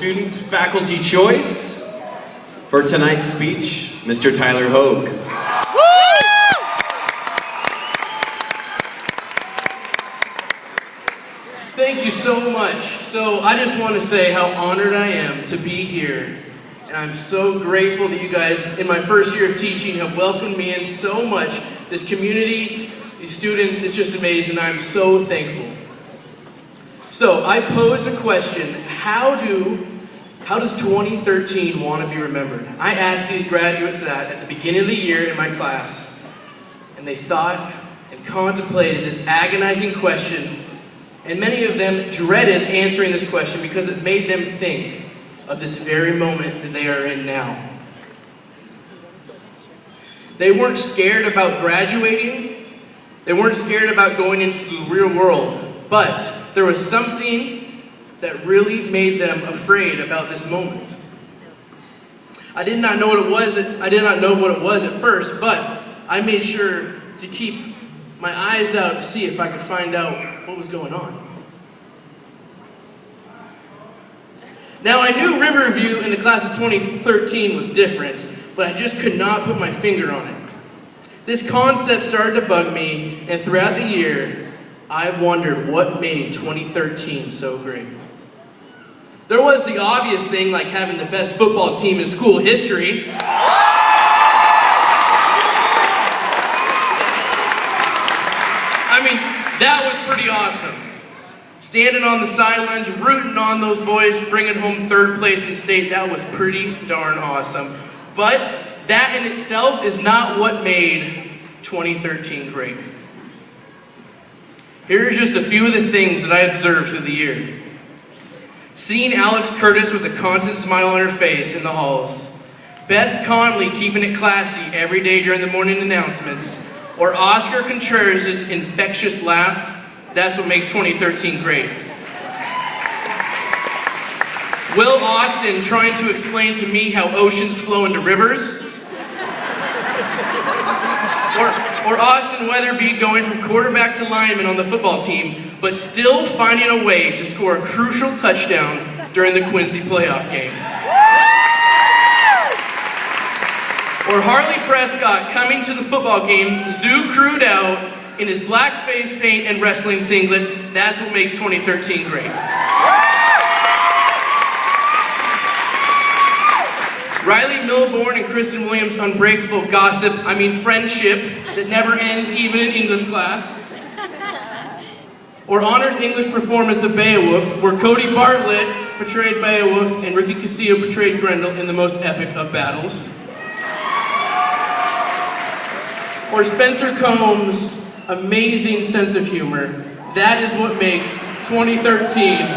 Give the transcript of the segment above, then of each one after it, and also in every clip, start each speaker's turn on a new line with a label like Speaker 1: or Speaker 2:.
Speaker 1: student faculty choice for tonight's speech, Mr. Tyler Hogg.
Speaker 2: Thank you so much. So I just want to say how honored I am to be here. And I'm so grateful that you guys, in my first year of teaching, have welcomed me in so much. This community, these students, it's just amazing. I'm so thankful. So I pose a question. How does 2013 want to be remembered? I asked these graduates that at the beginning of the year in my class. And they thought and contemplated this agonizing question. And many of them dreaded answering this question because it made them think of this very moment that they are in now. They weren't scared about graduating. They weren't scared about going into the real world. But there was something that really made them afraid about this moment. I did not know what it was at first, but I made sure to keep my eyes out to see if I could find out what was going on. Now, I knew Riverview in the class of 2013 was different, but I just could not put my finger on it. This concept started to bug me, and throughout the year, I wondered what made 2013 so great. There was the obvious thing, like having the best football team in school history. I mean, that was pretty awesome. Standing on the sidelines, rooting on those boys, bringing home third place in state, that was pretty darn awesome. But that in itself is not what made 2013 great. Here are just a few of the things that I observed through the year. Seeing Alex Curtis with a constant smile on her face in the halls. Beth Conley keeping it classy every day during the morning announcements. Or Oscar Contreras' infectious laugh. That's what makes 2013 great. Will Austin trying to explain to me how oceans flow into rivers. Or Austin Weatherby going from quarterback to lineman on the football team, but still finding a way to score a crucial touchdown during the Quincy playoff game. Or Harley Prescott coming to the football games, zoo crewed out in his black face paint and wrestling singlet. That's what makes 2013 great. Riley Milborn and Kristen Williams' unbreakable gossip, friendship that never ends even in English class. Or Honor's English performance of Beowulf, where Cody Bartlett portrayed Beowulf and Ricky Castillo portrayed Grendel in the most epic of battles. Or Spencer Combs' amazing sense of humor. That is what makes 2013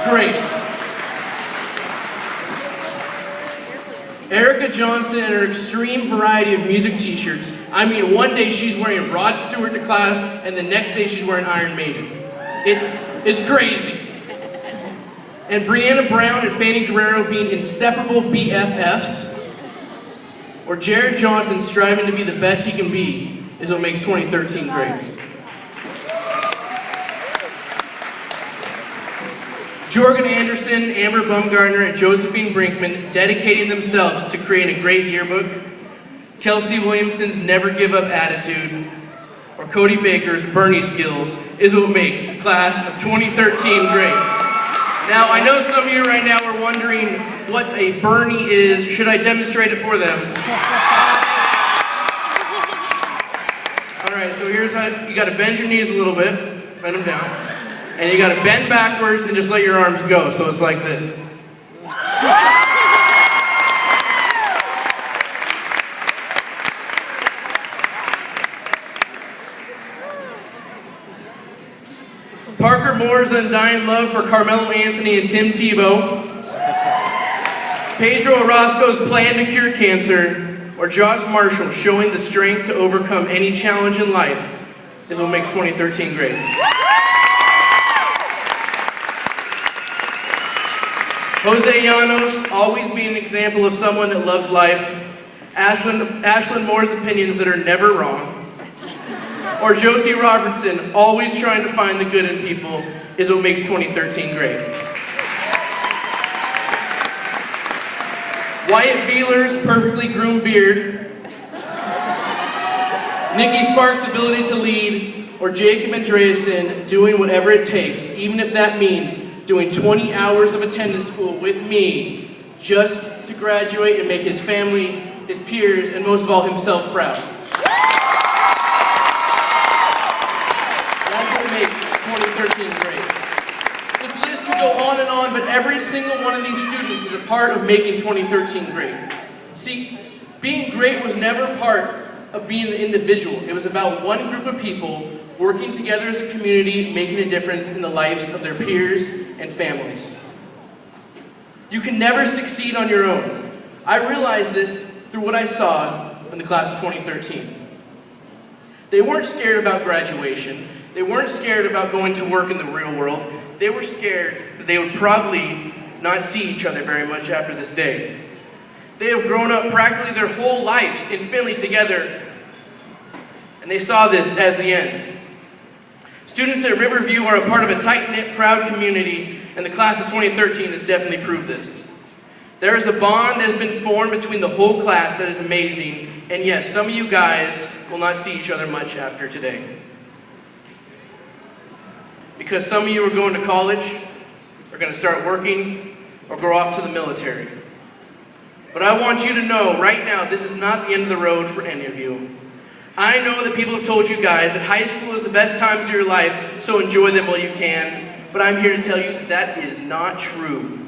Speaker 2: great. Erica Johnson and her extreme variety of music t-shirts. One day she's wearing Rod Stewart to class, and the next day she's wearing Iron Maiden. It's crazy. And Brianna Brown and Fanny Guerrero being inseparable BFFs. Or Jared Johnson striving to be the best he can be is what makes 2013 great. Jorgen Anderson, Amber Bumgardner, and Josephine Brinkman dedicating themselves to creating a great yearbook. Kelsey Williamson's never give up attitude. Or Cody Baker's Bernie skills is what makes class of 2013 great. Now, I know some of you right now are wondering what a Bernie is. Should I demonstrate it for them? All right, so here's how you got to bend your knees a little bit, bend them down. And you gotta bend backwards and just let your arms go, so it's like this. Parker Moore's undying love for Carmelo Anthony and Tim Tebow. Pedro Orozco's plan to cure cancer. Or Josh Marshall showing the strength to overcome any challenge in life is what makes 2013 great. Jose Llanos, always being an example of someone that loves life. Ashlyn Moore's opinions that are never wrong. Or Josie Robertson, always trying to find the good in people, is what makes 2013 great. Wyatt Beeler's perfectly groomed beard, Nikki Sparks' ability to lead, or Jacob Andreasen doing whatever it takes, even if that means doing 20 hours of attendance school with me just to graduate and make his family, his peers, and most of all himself proud. That's what makes 2013 great. This list could go on and on, but every single one of these students is a part of making 2013 great. See, being great was never part of being an individual. It was about one group of people working together as a community, making a difference in the lives of their peers and families. You can never succeed on your own. I realized this through what I saw in the class of 2013. They weren't scared about graduation. They weren't scared about going to work in the real world. They were scared that they would probably not see each other very much after this day. They have grown up practically their whole lives in Finley together, and they saw this as the end. Students at Riverview are a part of a tight-knit, proud community, and the class of 2013 has definitely proved this. There is a bond that has been formed between the whole class that is amazing, and yes, some of you guys will not see each other much after today. Because some of you are going to college, are going to start working, or go off to the military. But I want you to know right now, this is not the end of the road for any of you. I know that people have told you guys that high school is the best times of your life, so enjoy them while you can. But I'm here to tell you that that is not true.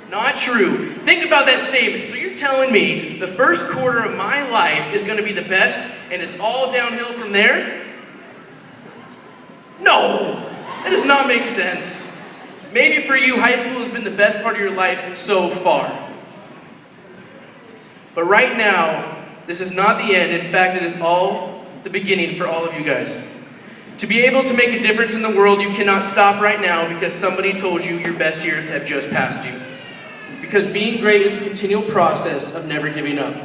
Speaker 2: Not true. Think about that statement. So you're telling me the first quarter of my life is going to be the best, and it's all downhill from there? No! That does not make sense. Maybe for you, high school has been the best part of your life so far. But right now, this is not the end. In fact, it is all the beginning for all of you guys. To be able to make a difference in the world, you cannot stop right now because somebody told you your best years have just passed you. Because being great is a continual process of never giving up.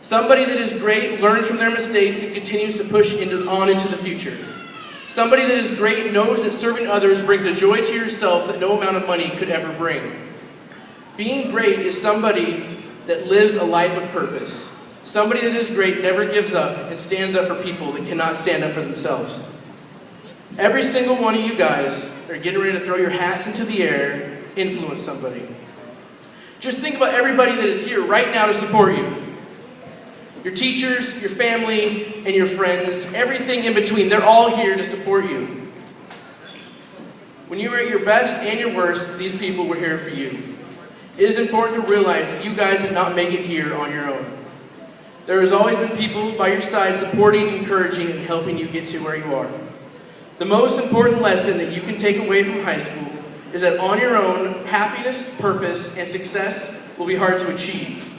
Speaker 2: Somebody that is great learns from their mistakes and continues to push on into the future. Somebody that is great knows that serving others brings a joy to yourself that no amount of money could ever bring. Being great is somebody that lives a life of purpose. Somebody that is great never gives up and stands up for people that cannot stand up for themselves. Every single one of you guys that are getting ready to throw your hats into the air influence somebody. Just think about everybody that is here right now to support you. Your teachers, your family, and your friends, everything in between, they're all here to support you. When you were at your best and your worst, these people were here for you. It is important to realize that you guys did not make it here on your own. There has always been people by your side supporting, encouraging, and helping you get to where you are. The most important lesson that you can take away from high school is that on your own, happiness, purpose, and success will be hard to achieve.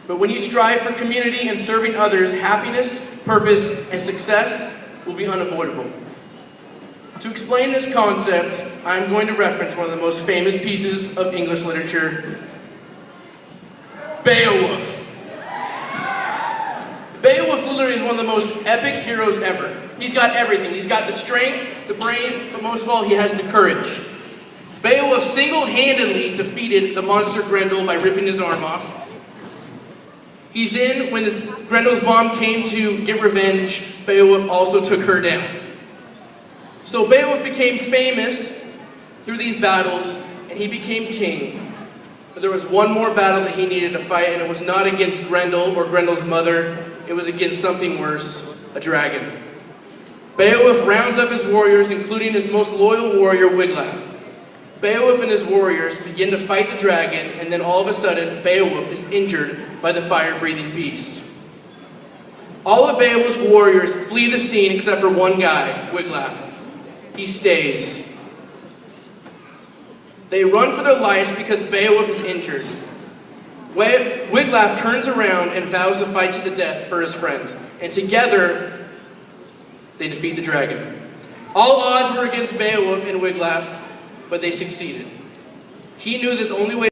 Speaker 2: But when you strive for community and serving others, happiness, purpose, and success will be unavoidable. To explain this concept, I'm going to reference one of the most famous pieces of English literature, Beowulf. Beowulf literally is one of the most epic heroes ever. He's got everything. He's got the strength, the brains, but most of all, he has the courage. Beowulf single-handedly defeated the monster Grendel by ripping his arm off. He then, when Grendel's mom came to get revenge, Beowulf also took her down. So Beowulf became famous through these battles, and he became king. But there was one more battle that he needed to fight, and it was not against Grendel or Grendel's mother. It was against something worse, a dragon. Beowulf rounds up his warriors, including his most loyal warrior, Wiglaf. Beowulf and his warriors begin to fight the dragon, and then all of a sudden, Beowulf is injured by the fire-breathing beast. All of Beowulf's warriors flee the scene except for one guy, Wiglaf. He stays. They run for their lives because Beowulf is injured. Wiglaf turns around and vows to fight to the death for his friend, and together, they defeat the dragon. All odds were against Beowulf and Wiglaf, but they succeeded. He knew that the only way